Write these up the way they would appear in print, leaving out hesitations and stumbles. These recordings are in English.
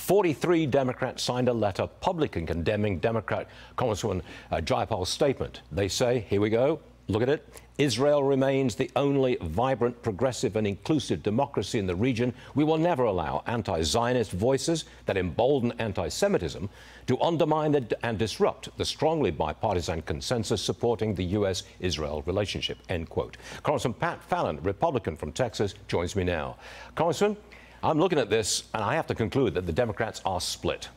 43 Democrats signed a letter publicly condemning Democrat Congresswoman Jayapal's statement. They say, here we go, look at it, Israel remains the only vibrant, progressive and inclusive democracy in the region. We will never allow anti-Zionist voices that embolden anti-Semitism to undermine and disrupt the strongly bipartisan consensus supporting the U.S.-Israel relationship, end quote. Congressman Pat Fallon, Republican from Texas, joins me now. Congressman, I'm looking at this and I have to conclude that the Democrats are split.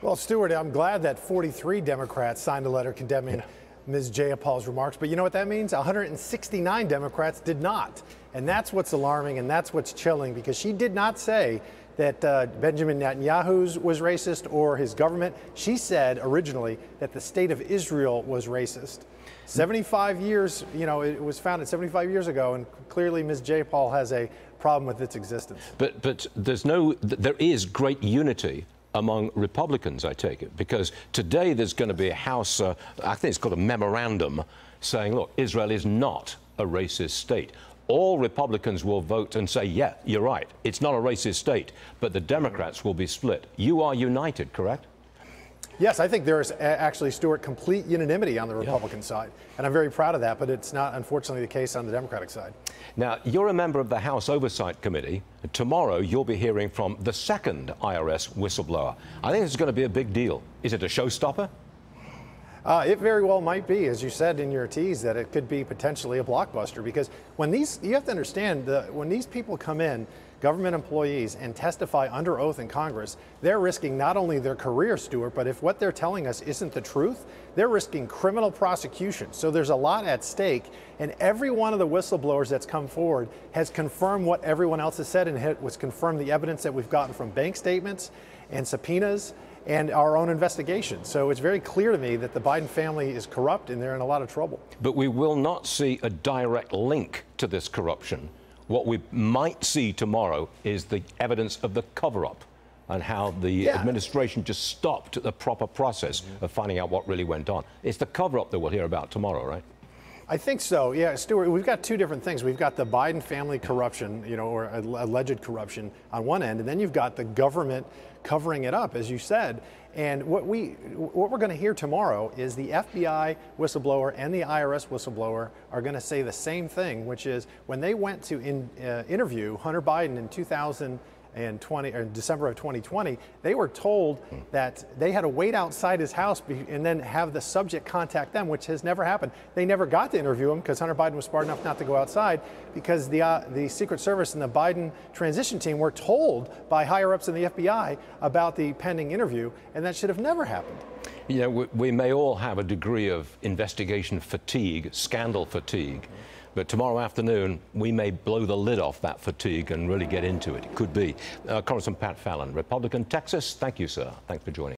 Well, Stuart, I'm glad that 43 Democrats signed a letter condemning Ms. Jayapal's remarks, but you know what that means? 169 Democrats did not. And that's what's alarming and that's what's chilling, because she did not say that Benjamin Netanyahu was racist or his government. She said originally that the state of Israel was racist. 75 years, you know, it was founded 75 years ago, and clearly Ms. Jayapal has a problem with its existence. But there is great unity among Republicans, I take it, because today there's going to be a House, I think it's called a memorandum, saying, look, Israel is not a racist state. All Republicans will vote and say, yeah, you're right, it's not a racist state, but the Democrats will be split. You are united, correct? Yes, I think there is actually, Stuart, complete unanimity on the Republican side, and I'm very proud of that, but it's not, unfortunately, the case on the Democratic side. Now, you're a member of the House Oversight Committee. Tomorrow, you'll be hearing from the second IRS whistleblower. I think this is going to be a big deal. Is it a showstopper? It very well might be, as you said in your tease, that it could be potentially a blockbuster, because when you have to understand, when these people come in, government employees, and testify under oath in Congress, they're risking not only their career, Stuart, but if what they're telling us isn't the truth, they're risking criminal prosecution. So there's a lot at stake, and every one of the whistleblowers that's come forward has confirmed what everyone else has said, and it was confirmed the evidence that we've gotten from bank statements and subpoenas and our own investigation. So it's very clear to me that the Biden family is corrupt and they're in a lot of trouble. But we will not see a direct link to this corruption. What we might see tomorrow is the evidence of the cover-up and how the administration just stopped the proper process of finding out what really went on. It's the cover-up that we'll hear about tomorrow, right? I think so. Yeah, Stuart, we've got two different things. We've got the Biden family corruption, you know, or alleged corruption on one end, and then you've got the government covering it up, as you said. And what we're going to hear tomorrow is the FBI whistleblower and the IRS whistleblower are going to say the same thing, which is when they went to interview Hunter Biden in 2020 or December of 2020, they were told that they had to wait outside his house and then have the subject contact them, which has never happened. They never got to interview him because Hunter Biden was smart enough not to go outside, because the Secret Service and the Biden transition team were told by higher ups in the FBI about the pending interview, and that should have never happened. You know, we may all have a degree of investigation fatigue, scandal fatigue. But tomorrow afternoon, we may blow the lid off that fatigue and really get into it. It could be. Congressman Pat Fallon, Republican, Texas. Thank you, sir. Thanks for joining.